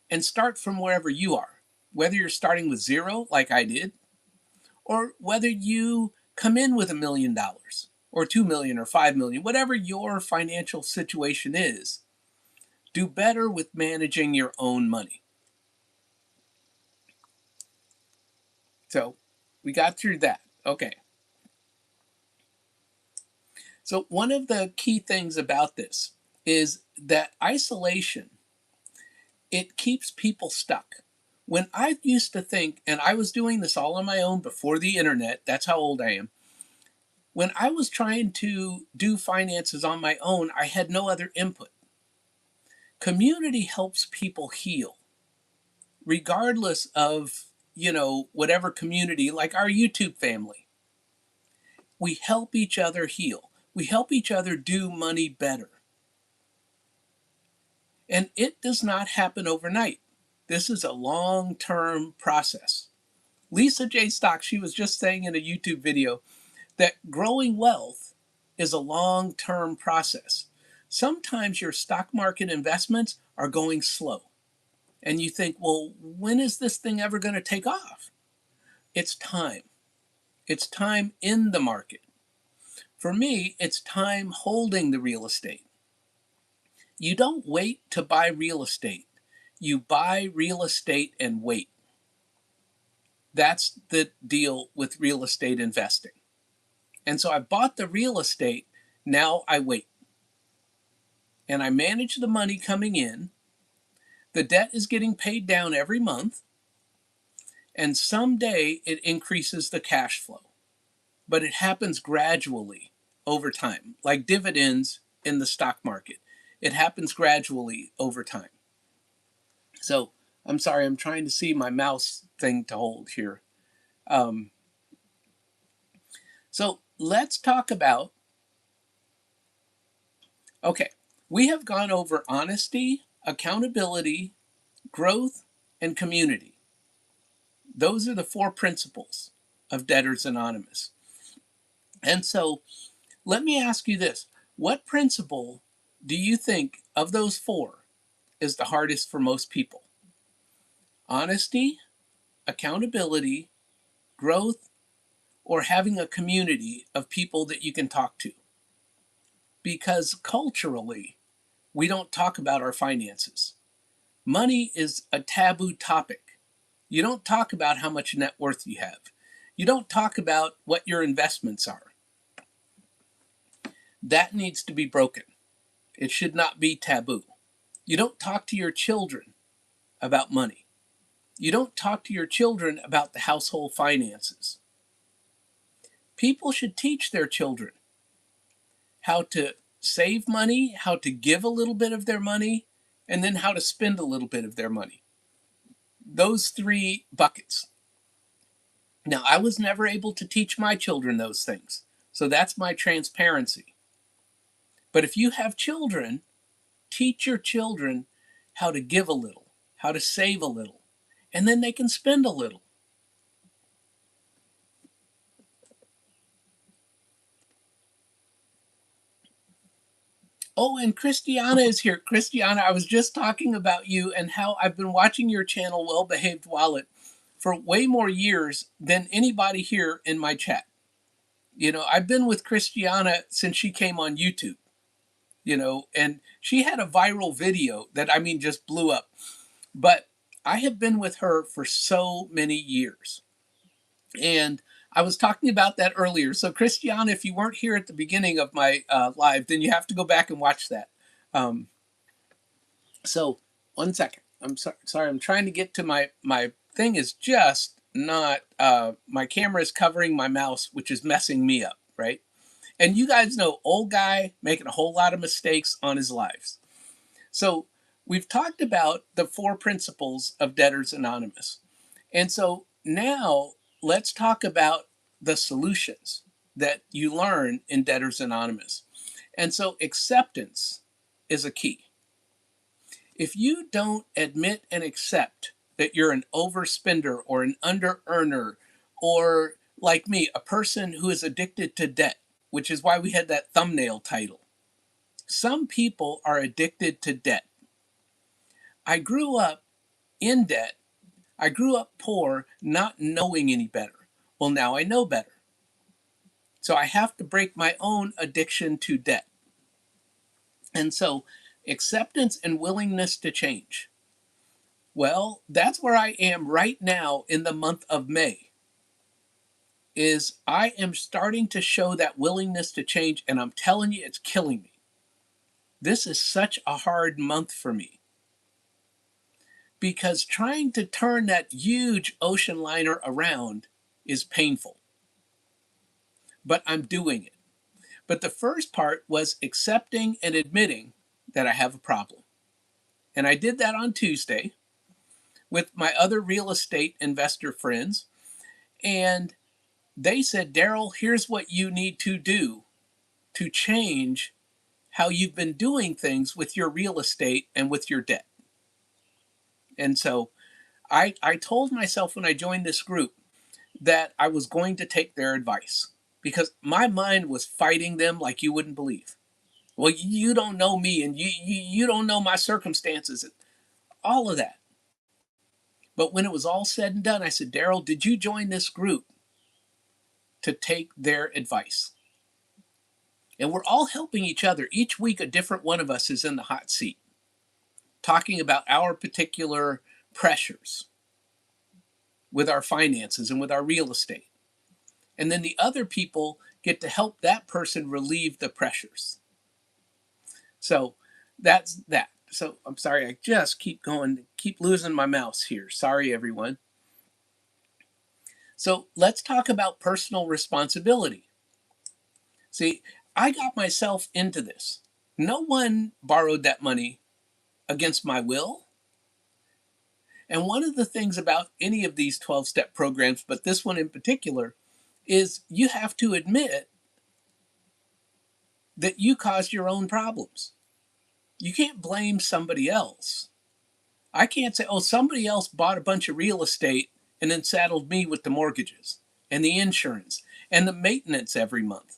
S1: and start from wherever you are. Whether you're starting with zero, like I did, or whether you come in with $1 million or 2 million or 5 million, whatever your financial situation is, do better with managing your own money. So we got through that. Okay. So one of the key things about this is that isolation, it keeps people stuck. When I used to think, and I was doing this all on my own before the internet, that's how old I am. When I was trying to do finances on my own, I had no other input. Community helps people heal, regardless of, whatever community, like our YouTube family. We help each other heal. We help each other do money better. And it does not happen overnight. This is a long-term process. Lisa J. Stock, she was just saying in a YouTube video that growing wealth is a long-term process. Sometimes your stock market investments are going slow. And you think, well, when is this thing ever going to take off? It's time. It's time in the market. For me, it's time holding the real estate. You don't wait to buy real estate. You buy real estate and wait. That's the deal with real estate investing. And so I bought the real estate. Now I wait. And I manage the money coming in. The debt is getting paid down every month. And someday it increases the cash flow. But it happens gradually over time, like dividends in the stock market. It happens gradually over time. So I'm sorry, I'm trying to see my mouse thing to hold here. Um, so let's talk about, okay, we have gone over honesty, accountability, growth, and community. Those are the 4 principles of Debtors Anonymous. And so let me ask you this. What principle do you think of those 4 is the hardest for most people? Honesty, accountability, growth, or having a community of people that you can talk to? Because culturally, we don't talk about our finances. Money is a taboo topic. You don't talk about how much net worth you have. You don't talk about what your investments are. That needs to be broken. It should not be taboo. You don't talk to your children about money. You don't talk to your children about the household finances. People should teach their children how to save money, how to give a little bit of their money, and then how to spend a little bit of their money. Those 3 buckets. Now, I was never able to teach my children those things, so that's my transparency. But if you have children, teach your children how to give a little, how to save a little, and then they can spend a little. Oh, and Christiana is here. Christiana, I was just talking about you and how I've been watching your channel, Well Behaved Wallet, for way more years than anybody here in my chat. I've been with Christiana since she came on YouTube, and she had a viral video that, just blew up. But I have been with her for so many years. And I was talking about that earlier. So, Christiana, if you weren't here at the beginning of my live, then you have to go back and watch that. So, 1 second. I'm sorry. I'm trying to get to my thing is just not. My camera is covering my mouse, which is messing me up, right? And you guys know, old guy making a whole lot of mistakes on his lives. So we've talked about the four principles of Debtors Anonymous, and so now let's talk about the solutions that you learn in Debtors Anonymous. And so acceptance is a key. If you don't admit and accept that you're an overspender or an under earner, or like me, a person who is addicted to debt, which is why we had that thumbnail title. Some people are addicted to debt. I grew up in debt. I grew up poor, not knowing any better. Well, now I know better. So I have to break my own addiction to debt. And so acceptance and willingness to change. Well, that's where I am right now in the month of May. Is I am starting to show that willingness to change, and I'm telling you, it's killing me. This is such a hard month for me because trying to turn that huge ocean liner around is painful, but I'm doing it. But the first part was accepting and admitting that I have a problem. And I did that on Tuesday with my other real estate investor friends. And they said, Daryl, here's what you need to do to change how you've been doing things with your real estate and with your debt. And so I told myself when I joined this group that I was going to take their advice because my mind was fighting them like you wouldn't believe. Well, you don't know me and you don't know my circumstances and all of that. But when it was all said and done, I said, Daryl, did you join this group to take their advice? And we're all helping each other. Each week, a different one of us is in the hot seat, talking about our particular pressures with our finances and with our real estate. And then the other people get to help that person relieve the pressures. So that's that. So I'm sorry, I just keep going, keep losing my mouse here. Sorry, everyone. So let's talk about personal responsibility. See, I got myself into this. No one borrowed that money against my will. And one of the things about any of these 12-step programs, but this one in particular, is you have to admit that you caused your own problems. You can't blame somebody else. I can't say, oh, somebody else bought a bunch of real estate and then saddled me with the mortgages and the insurance and the maintenance every month.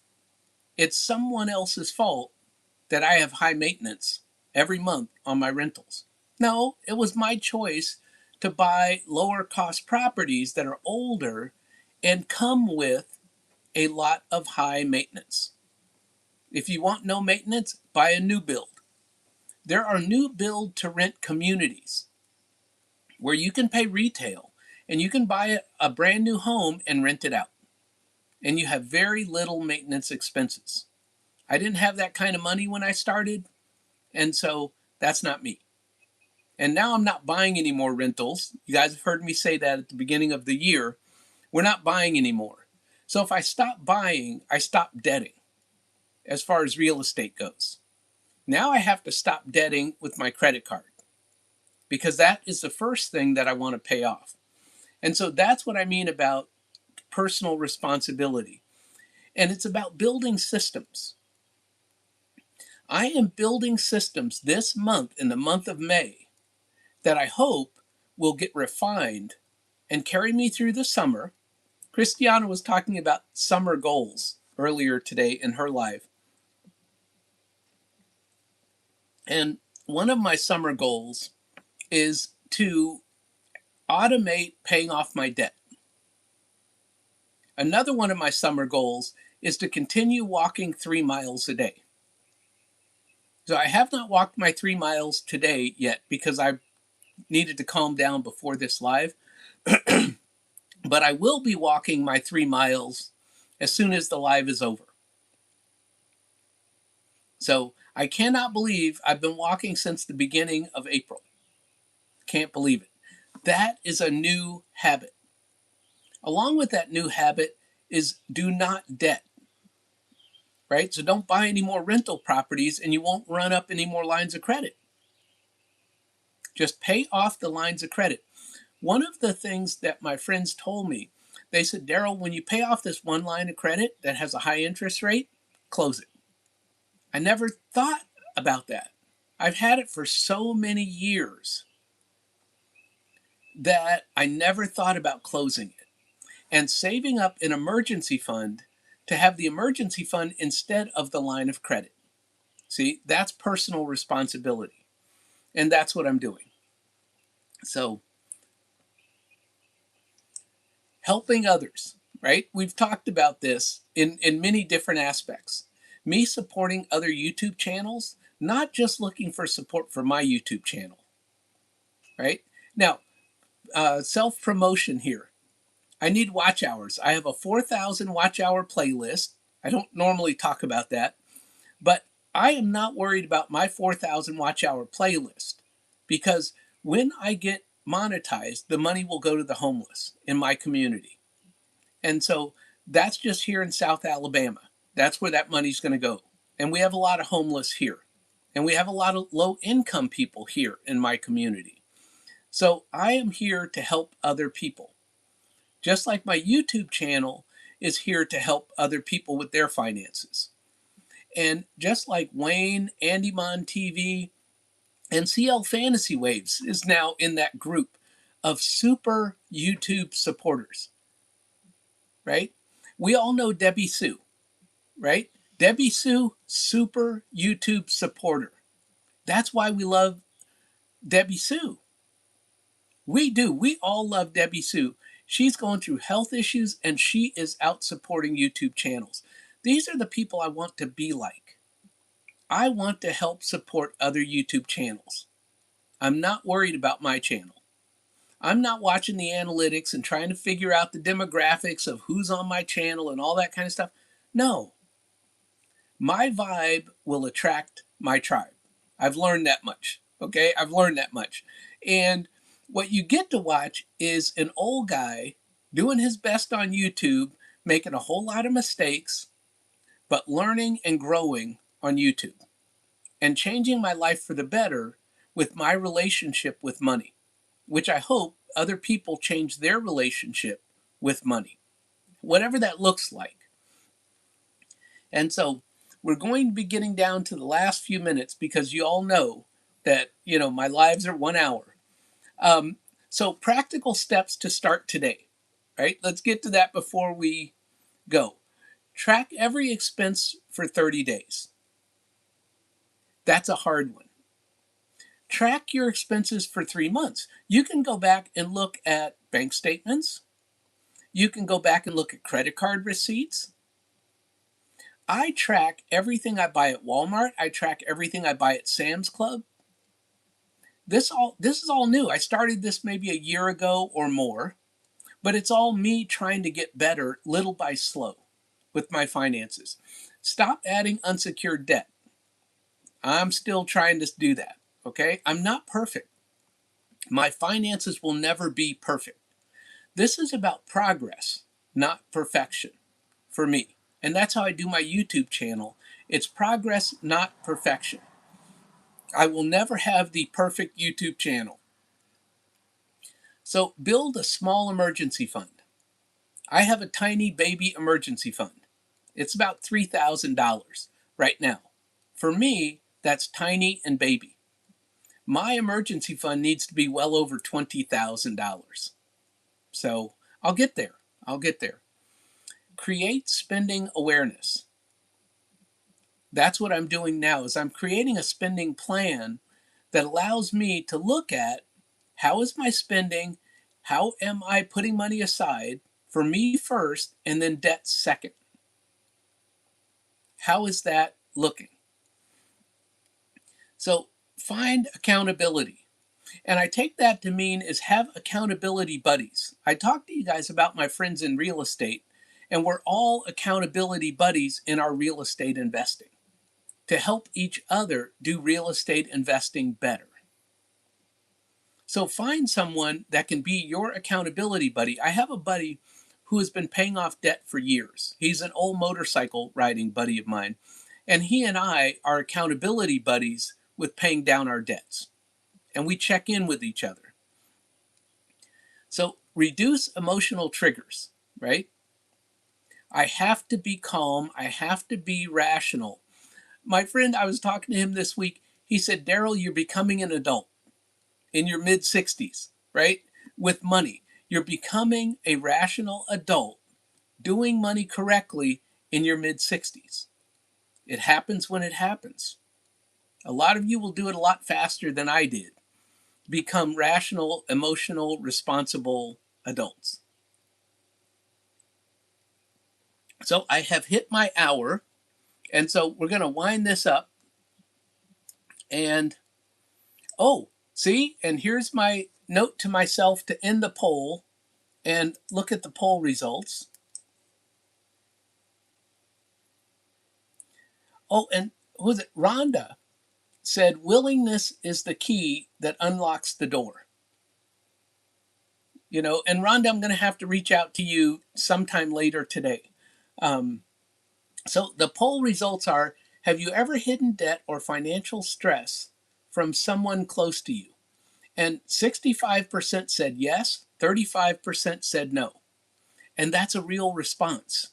S1: It's someone else's fault that I have high maintenance every month on my rentals. No, it was my choice to buy lower cost properties that are older and come with a lot of high maintenance. If you want no maintenance, buy a new build. There are new build to rent communities where you can pay retail and you can buy a brand new home and rent it out. And you have very little maintenance expenses. I didn't have that kind of money when I started, and so that's not me. And now I'm not buying any more rentals. You guys have heard me say that at the beginning of the year. We're not buying anymore. So if I stop buying, I stop debting as far as real estate goes. Now I have to stop debting with my credit card because that is the first thing that I want to pay off. And so that's what I mean about personal responsibility. And it's about building systems. I am building systems this month, in the month of May, that I hope will get refined and carry me through the summer. Christiana was talking about summer goals earlier today in her live. And one of my summer goals is to automate paying off my debt. Another one of my summer goals is to continue walking 3 miles a day. So I have not walked my 3 miles today yet because I needed to calm down before this live. But I will be walking my 3 miles as soon as the live is over. So I cannot believe I've been walking since the beginning of April. Can't believe it. That is a new habit. Along with that new habit is do not debt, right? So don't buy any more rental properties and you won't run up any more lines of credit. Just pay off the lines of credit. One of the things that my friends told me, they said, Daryl, when you pay off this one line of credit that has a high interest rate, close it. I never thought about that. I've had it for so many years that I never thought about closing it and saving up an emergency fund to have the emergency fund instead of the line of credit. See, that's personal responsibility. And that's what I'm doing. So, helping others, right? We've talked about this in many different aspects. Me supporting other YouTube channels, not just looking for support for my YouTube channel, right? Now, self promotion here. I need watch hours. I have a 4,000 watch hour playlist. I don't normally talk about that, but I am not worried about my 4,000 watch hour playlist because when I get monetized, the money will go to the homeless in my community. And so that's just here in South Alabama. That's where that money's going to go. And we have a lot of homeless here. And we have a lot of low income people here in my community. So I am here to help other people. Just like my YouTube channel is here to help other people with their finances. And just like Wayne, Andymon TV, and CL Fantasy Waves is now in that group of super YouTube supporters, right? We all know Debbie Sue, right? Debbie Sue, super YouTube supporter. That's why we love Debbie Sue. We do. We all love Debbie Sue. She's going through health issues and she is out supporting YouTube channels. These are the people I want to be like. I want to help support other YouTube channels. I'm not worried about my channel. I'm not watching the analytics and trying to figure out the demographics of who's on my channel and all that kind of stuff. No. My vibe will attract my tribe. I've learned that much. Okay? I've learned that much. And what you get to watch is an old guy doing his best on YouTube, making a whole lot of mistakes, but learning and growing on YouTube and changing my life for the better with my relationship with money, which I hope other people change their relationship with money, whatever that looks like. And so we're going to be getting down to the last few minutes because you all know that, my lives are 1 hour. So practical steps to start today, right? Let's get to that before we go. Track every expense for 30 days. That's a hard one. Track your expenses for 3 months. You can go back and look at bank statements. You can go back and look at credit card receipts. I track everything I buy at Walmart. I track everything I buy at Sam's Club. This is all new. I started this maybe a year ago or more, but it's all me trying to get better little by slow with my finances. Stop adding unsecured debt. I'm still trying to do that. Okay? I'm not perfect. My finances will never be perfect. This is about progress, not perfection for me. And that's how I do my YouTube channel. It's progress, not perfection. I will never have the perfect YouTube channel. So build a small emergency fund. I have a tiny baby emergency fund. It's about $3,000 right now. For me, that's tiny and baby. My emergency fund needs to be well over $20,000. So I'll get there. I'll get there. Create spending awareness. That's what I'm doing now is I'm creating a spending plan that allows me to look at how is my spending, how am I putting money aside for me first and then debt second. How is that looking? So find accountability. And I take that to mean is have accountability buddies. I talked to you guys about my friends in real estate, and we're all accountability buddies in our real estate investing to help each other do real estate investing better. So find someone that can be your accountability buddy. I have a buddy who has been paying off debt for years. He's an old motorcycle riding buddy of mine, and he and I are accountability buddies with paying down our debts. And we check in with each other. So reduce emotional triggers, right? I have to be calm. I have to be rational. My friend, I was talking to him this week. He said, Daryl, you're becoming an adult in your mid 60s, right? With money. You're becoming a rational adult doing money correctly in your mid 60s. It happens when it happens. A lot of you will do it a lot faster than I did. Become rational, emotional, responsible adults. So I have hit my hour, and so we're going to wind this up. And oh, see, and here's my note to myself to end the poll and look at the poll results. Oh, and who's it? Rhonda said willingness is the key that unlocks the door. You know, and Rhonda, I'm going to have to reach out to you sometime later today. So the poll results are, have you ever hidden debt or financial stress from someone close to you? And 65% said yes, 35% said no. And that's a real response.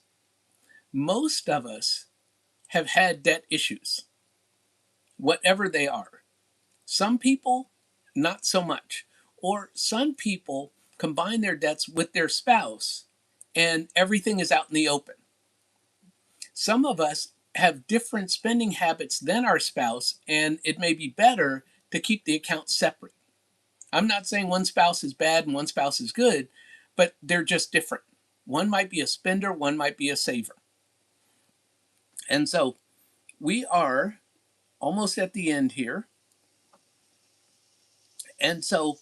S1: Most of us have had debt issues, whatever they are. Some people, not so much. Or some people combine their debts with their spouse and everything is out in the open. Some of us have different spending habits than our spouse, and it may be better to keep the accounts separate. I'm not saying one spouse is bad and one spouse is good, but they're just different. One might be a spender, one might be a saver. And so we are almost at the end here. And so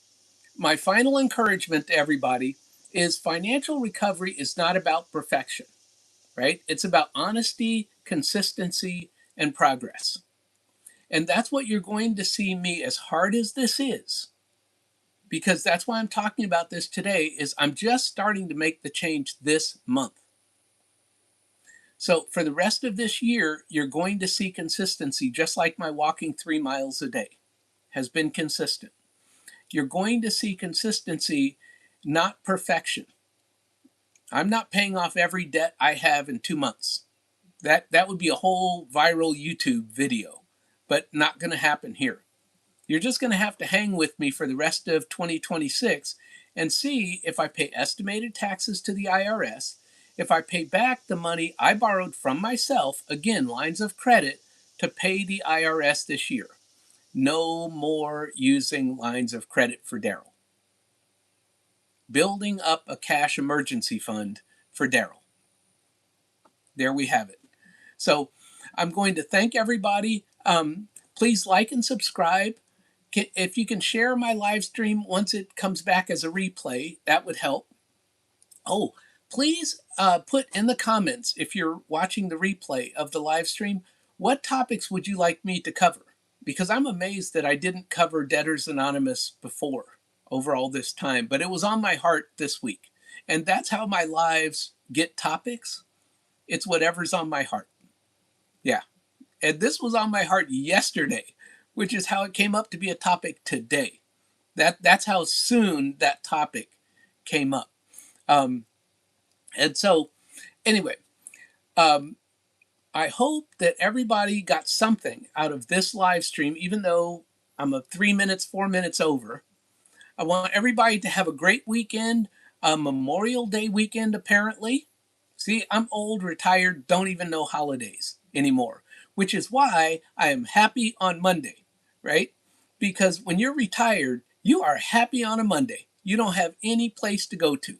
S1: my final encouragement to everybody is financial recovery is not about perfection, right? It's about honesty, consistency, and progress. And that's what you're going to see me, as hard as this is, because that's why I'm talking about this today, is I'm just starting to make the change this month. So for the rest of this year, you're going to see consistency, just like my walking 3 miles a day has been consistent. You're going to see consistency, not perfection. I'm not paying off every debt I have in 2 months. That would be a whole viral YouTube video, but not going to happen here. You're just going to have to hang with me for the rest of 2026 and see if I pay estimated taxes to the IRS, if I pay back the money I borrowed from myself, again, lines of credit, to pay the IRS this year. No more using lines of credit for Daryl. Building up a cash emergency fund for Daryl. There we have it. So I'm going to thank everybody. Please like and subscribe. If you can share my live stream once it comes back as a replay, that would help. Oh, please put in the comments, if you're watching the replay of the live stream, what topics would you like me to cover? Because I'm amazed that I didn't cover Debtors Anonymous before, over all this time, but it was on my heart this week. And that's how my lives get topics. It's whatever's on my heart. Yeah. And this was on my heart yesterday, which is how it came up to be a topic today. That's how soon that topic came up. And so anyway, I hope that everybody got something out of this live stream, even though I'm 3 minutes, 4 minutes over. I want everybody to have a great weekend, a Memorial Day weekend, apparently. See, I'm old, retired, don't even know holidays anymore, which is why I am happy on Monday, right? Because when you're retired, you are happy on a Monday. You don't have any place to go to.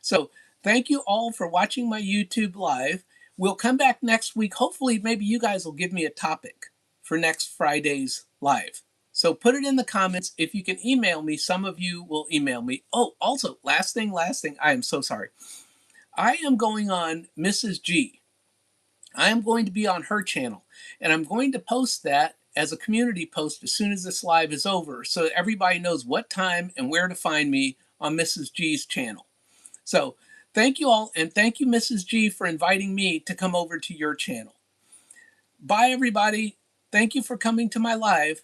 S1: So thank you all for watching my YouTube live. We'll come back next week. Hopefully, maybe you guys will give me a topic for next Friday's live. So put it in the comments. If you can email me, some of you will email me. Oh, also, last thing, I am so sorry. I am going on Mrs. G. I am going to be on her channel, and I'm going to post that as a community post as soon as this live is over so that everybody knows what time and where to find me on Mrs. G's channel. So thank you all, and thank you, Mrs. G, for inviting me to come over to your channel. Bye, everybody. Thank you for coming to my live.